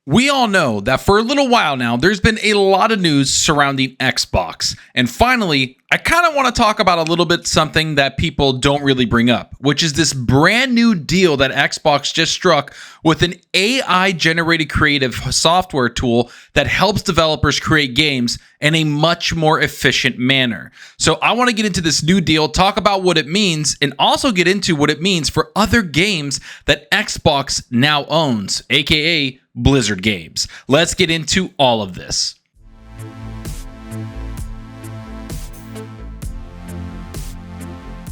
We all know that for a little while now, there's been a lot of news surrounding Xbox. And finally, I kind of want to talk about a little bit something that people don't really bring up, which is this brand new deal that Xbox just struck with an AI generated creative software tool that helps developers create games in a much more efficient manner. So I want to get into this new deal, talk about what it means, and also get into what it means for other games that Xbox now owns, aka Blizzard Games. Let's get into all of this.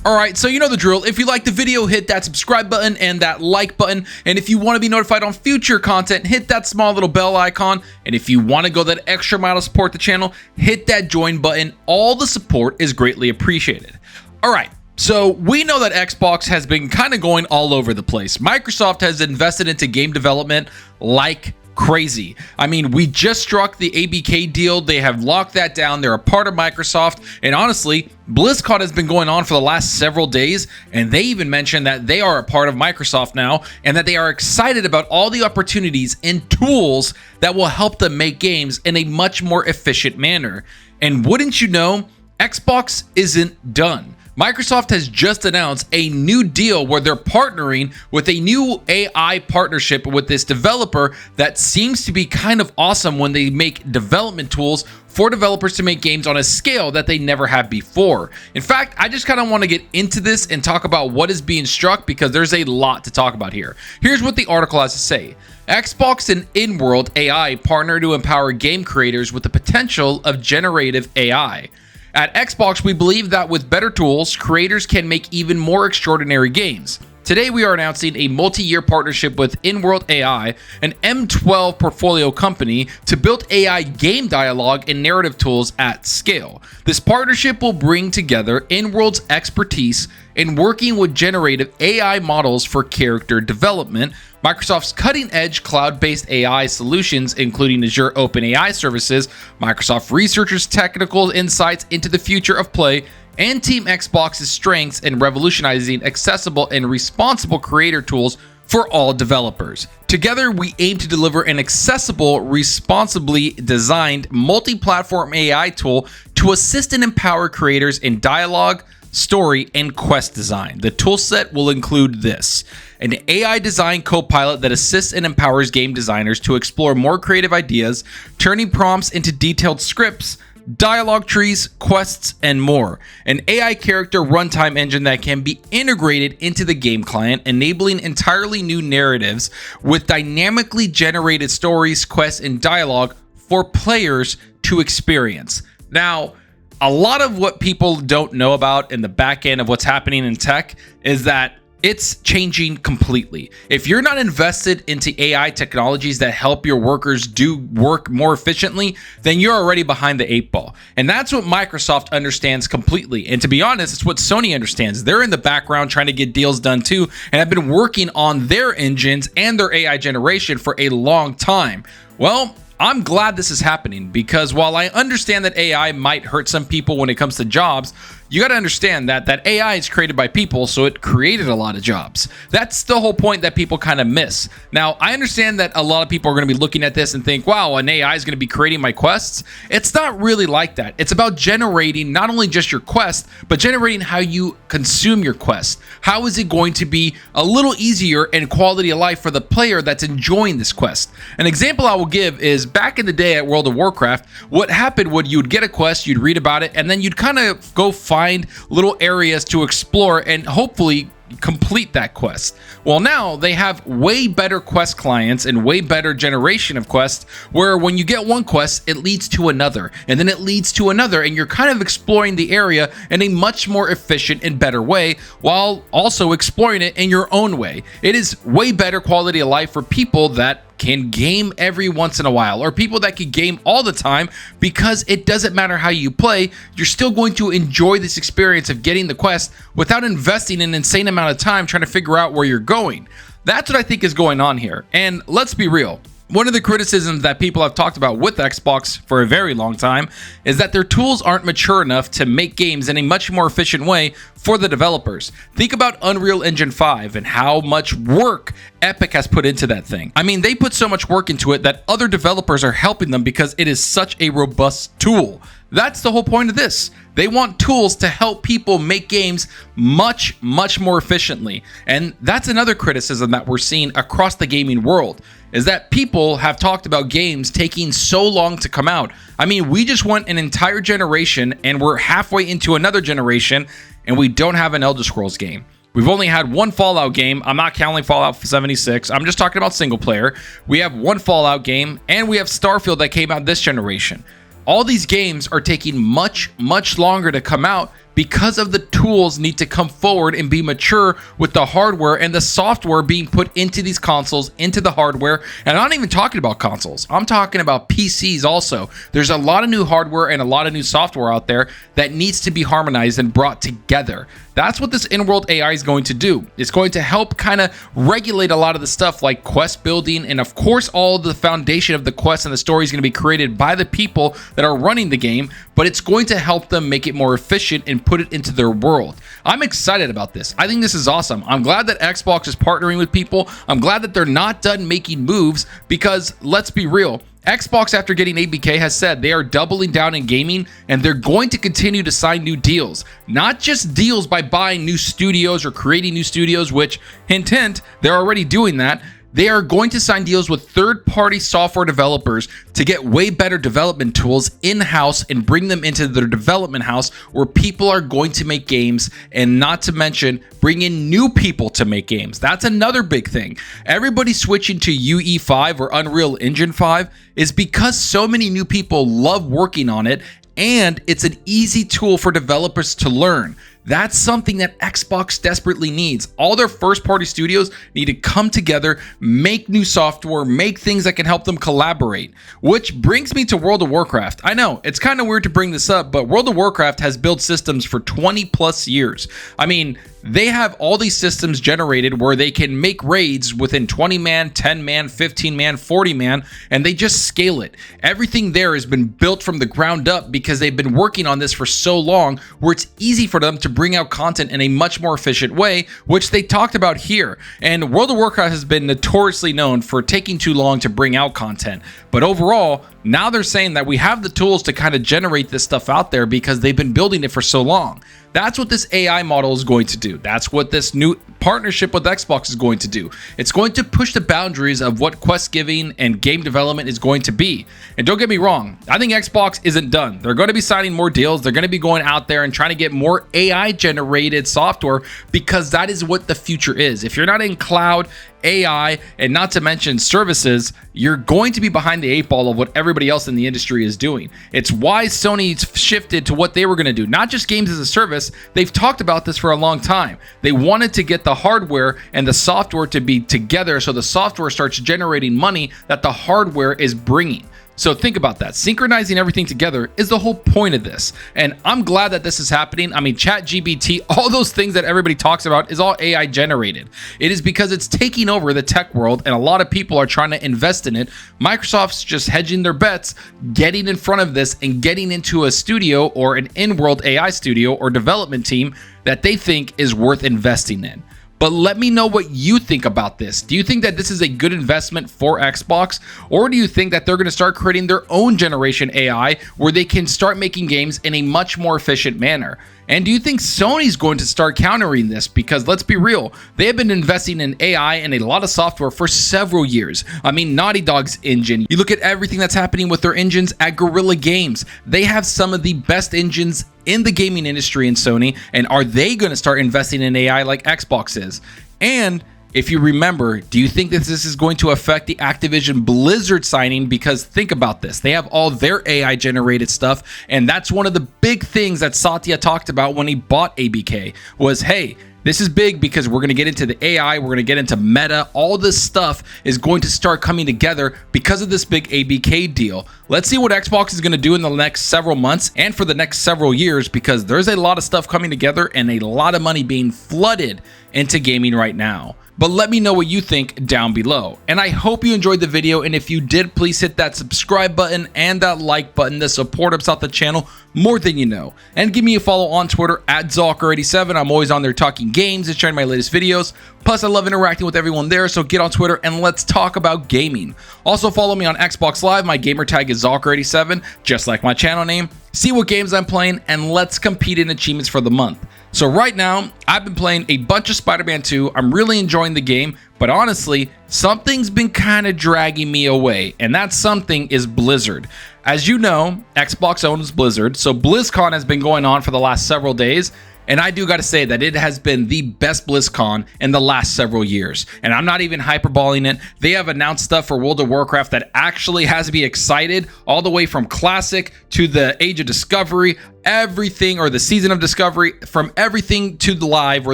Alright, so you know the drill. If you like the video, hit that subscribe button and that like button. And if you want to be notified on future content, hit that small little bell icon. And if you want to go that extra mile to support the channel, hit that join button. All the support is greatly appreciated. Alright. So we know that Xbox has been kind of going all over the place. Microsoft has invested into game development like crazy. I mean, we just struck the ABK deal. They have locked that down. They're a part of Microsoft. And honestly, BlizzCon has been going on for the last several days. And they even mentioned that they are a part of Microsoft now and that they are excited about all the opportunities and tools that will help them make games in a much more efficient manner. And wouldn't you know, Xbox isn't done. Microsoft has just announced a new deal where they're partnering with a new AI partnership with this developer that seems to be kind of awesome when they make development tools for developers to make games on a scale that they never have before. In fact, I just kind of want to get into this and talk about what is being struck because there's a lot to talk about here. Here's what the article has to say. Xbox and In-World AI partner to empower game creators with the potential of generative AI. At Xbox, we believe that with better tools, creators can make even more extraordinary games. Today, we are announcing a multi-year partnership with In-World AI, an M12 portfolio company, to build AI game dialogue and narrative tools at scale. This partnership will bring together In-World's expertise in working with generative AI models for character development, Microsoft's cutting-edge cloud-based AI solutions, including Azure OpenAI services, Microsoft researchers' technical insights into the future of play, and Team Xbox's strengths in revolutionizing accessible and responsible creator tools for all developers. Together, we aim to deliver an accessible, responsibly designed, multi-platform AI tool to assist and empower creators in dialogue, story, and quest design. The toolset will include this: an AI design co-pilot that assists and empowers game designers to explore more creative ideas, turning prompts into detailed scripts, dialogue trees, quests, and more. An AI character runtime engine that can be integrated into the game client, enabling entirely new narratives with dynamically generated stories, quests, and dialogue for players to experience. Now, a lot of what people don't know about in the back end of what's happening in tech is that it's changing completely. If you're not invested into AI technologies that help your workers do work more efficiently, then you're already behind the 8 ball. And that's what Microsoft understands completely. And to be honest, it's what Sony understands. They're in the background trying to get deals done too, and have been working on their engines and their AI generation for a long time. Well, I'm glad this is happening because while I understand that AI might hurt some people when it comes to jobs, you got to understand that AI is created by people, so it created a lot of jobs. That's the whole point that people kind of miss. Now, I understand that a lot of people are going to be looking at this and think, wow, an AI is going to be creating my quests. It's not really like that. It's about generating not only just your quest, but generating how you consume your quest. How is it going to be a little easier and quality of life for the player that's enjoying this quest? An example I will give is back in the day at World of Warcraft, what happened would you'd get a quest, you'd read about it, and then you'd kind of go find little areas to explore and hopefully complete that quest. Well, now they have way better quest clients and way better generation of quests where when you get one quest, it leads to another, and then it leads to another, and you're kind of exploring the area in a much more efficient and better way while also exploring it in your own way. It is way better quality of life for people that can game every once in a while, or people that can game all the time, because it doesn't matter how you play, you're still going to enjoy this experience of getting the quest without investing an insane amount of time trying to figure out where you're going. That's what I think is going on here. And let's be real, One of the criticisms that people have talked about with Xbox for a very long time is that their tools aren't mature enough to make games in a much more efficient way for the developers. Think about Unreal Engine 5 and how much work Epic has put into that thing. I mean, they put so much work into it that other developers are helping them because it is such a robust tool. That's the whole point of this. They want tools to help people make games much more efficiently. And that's another criticism that we're seeing across the gaming world, is that people have talked about games taking so long to come out. I mean, we just went an entire generation and we're halfway into another generation and we don't have an Elder Scrolls game. We've only had one Fallout game. I'm not counting Fallout 76. I'm just talking about single player. We have one Fallout game and we have Starfield that came out this generation. All these games are taking much longer to come out because of the tools need to come forward and be mature with the hardware and the software being put into these consoles, into the hardware. And I'm not even talking about consoles. I'm talking about PCs also. There's a lot of new hardware and a lot of new software out there that needs to be harmonized and brought together. That's what this in-world AI is going to do. It's going to help kind of regulate a lot of the stuff like quest building, and of course all the foundation of the quest and the story is going to be created by the people that are running the game, but it's going to help them make it more efficient and put it into their world. I'm excited about this. I think this is awesome. I'm glad that Xbox is partnering with people. I'm glad that they're not done making moves, because let's be real, Xbox, after getting ABK, has said they are doubling down in gaming and they're going to continue to sign new deals. Not just deals by buying new studios or creating new studios, which, hint, hint, they're already doing that. They are going to sign deals with third-party software developers to get way better development tools in-house and bring them into their development house where people are going to make games, and not to mention bring in new people to make games. That's another big thing. Everybody switching to UE5 or Unreal Engine 5 is because so many new people love working on it, and it's an easy tool for developers to learn. That's something that Xbox desperately needs. All their first-party studios need to come together, make new software, make things that can help them collaborate. Which brings me to World of Warcraft. I know, it's kind of weird to bring this up, but World of Warcraft has built systems for 20 plus years. I mean, they have all these systems generated where they can make raids within 20 man, 10 man, 15 man, 40 man, and they just scale it. Everything there has been built from the ground up because they've been working on this for so long, where it's easy for them to bring out content in a much more efficient way, which they talked about here. And World of Warcraft has been notoriously known for taking too long to bring out content. But overall, now they're saying that we have the tools to kind of generate this stuff out there because they've been building it for so long. That's what this AI model is going to do. That's what this new partnership with Xbox is going to do. It's going to push the boundaries of what quest giving and game development is going to be. And don't get me wrong, I think Xbox isn't done. They're going to be signing more deals. They're going to be going out there and trying to get more AI generated software, because that is what the future is. If you're not in cloud, AI, and not to mention services, you're going to be behind the 8 ball of what everybody else in the industry is doing. It's why Sony shifted to what they were going to do, not just games as a service. They've talked about this for a long time. They wanted to get the hardware and the software to be together so the software starts generating money that the hardware is bringing. So think about that. Synchronizing everything together is the whole point of this. And I'm glad that this is happening. I mean, ChatGPT, all those things that everybody talks about is all AI generated. It is because it's taking over the tech world and a lot of people are trying to invest in it. Microsoft's just hedging their bets, getting in front of this and getting into a studio or an in-world AI studio or development team that they think is worth investing in. But let me know what you think about this. Do you think that this is a good investment for Xbox? Or do you think that they're going to start creating their own generation AI where they can start making games in a much more efficient manner? And do you think Sony's going to start countering this? Because let's be real, they have been investing in AI and a lot of software for several years. I mean, Naughty Dog's engine. You look at everything that's happening with their engines at Guerrilla Games. They have some of the best engines in the gaming industry in Sony. And are they going to start investing in AI like Xbox is? And if you remember, do you think that this is going to affect the Activision Blizzard signing? Because think about this. They have all their AI generated stuff. And that's one of the big things that Satya talked about when he bought ABK was, hey, this is big because we're going to get into the AI, we're going to get into meta. All this stuff is going to start coming together because of this big ABK deal. Let's see what Xbox is going to do in the next several months and for the next several years, because there's a lot of stuff coming together and a lot of money being flooded into gaming right now. but let me know what you think down below. And I hope you enjoyed the video, and if you did, please hit that subscribe button and that like button. The support helps out the channel more than you know. And give me a follow on Twitter at Zalker87. I'm always on there talking games and sharing my latest videos. Plus, I love interacting with everyone there, so get on Twitter and let's talk about gaming. Also, follow me on Xbox Live. My gamertag is Zalker87, just like my channel name. See what games I'm playing, and let's compete in achievements for the month. So right now, I've been playing a bunch of Spider-Man 2. I'm really enjoying the game, but honestly, something's been kind of dragging me away, and that something is Blizzard. As you know, Xbox owns Blizzard, so BlizzCon has been going on for the last several days, and I do got to say that it has been the best BlizzCon in the last several years. And I'm not even hyperboling it. They have announced stuff for World of Warcraft that actually has me excited, all the way from Classic to the Age of Discovery, everything, or the Season of Discovery, from everything to the Live, where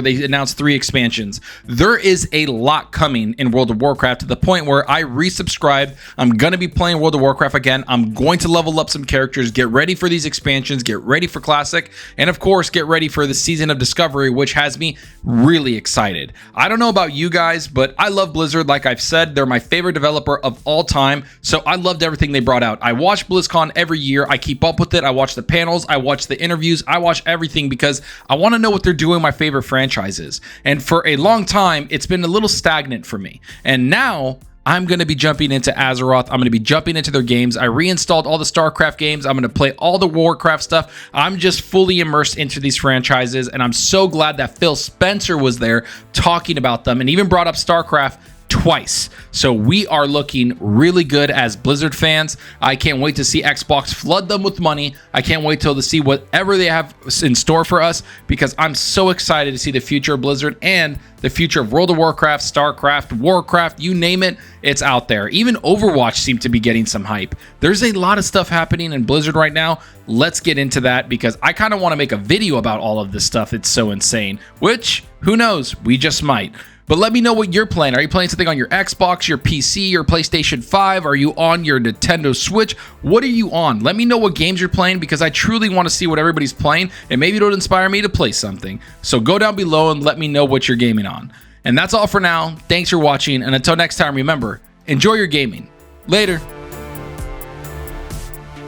they announced 3 expansions. There is a lot coming in World of Warcraft, to the point where I resubscribed. I'm going to be playing World of Warcraft again. I'm going to level up some characters, get ready for these expansions, get ready for Classic, and of course, get ready for the Season of Discovery, which has me really excited. I don't know about you guys, but I love Blizzard. Like I've said, they're my favorite developer of all time, so I loved everything they brought out. I watch BlizzCon every year. I keep up with it. I watch the panels. I watch the interviews. I watch everything because I want to know what they're doing with my favorite franchises. And for a long time, it's been a little stagnant for me. And now I'm going to be jumping into Azeroth. I'm going to be jumping into their games. I reinstalled all the StarCraft games. I'm going to play all the Warcraft stuff. I'm just fully immersed into these franchises, and I'm so glad that Phil Spencer was there talking about them and even brought up StarCraft twice. So we are looking really good as Blizzard fans. I can't wait to see Xbox flood them with money. I can't wait till to see whatever they have in store for us, because I'm so excited to see the future of Blizzard and the future of World of Warcraft, StarCraft, Warcraft, you name it, it's out there. Even Overwatch seemed to be getting some hype. There's a lot of stuff happening in Blizzard right now. Let's get into that, because I kind of want to make a video about all of this stuff. It's so insane, which, who knows, we just might. But let me know what you're playing. Are you playing something on your Xbox, your PC, your PlayStation 5? Are you on your Nintendo Switch? What are you on? Let me know what games you're playing, because I truly want to see what everybody's playing, and maybe it'll inspire me to play something. So go down below and let me know what you're gaming on. And that's all for now. Thanks for watching, and until next time, remember, enjoy your gaming. Later.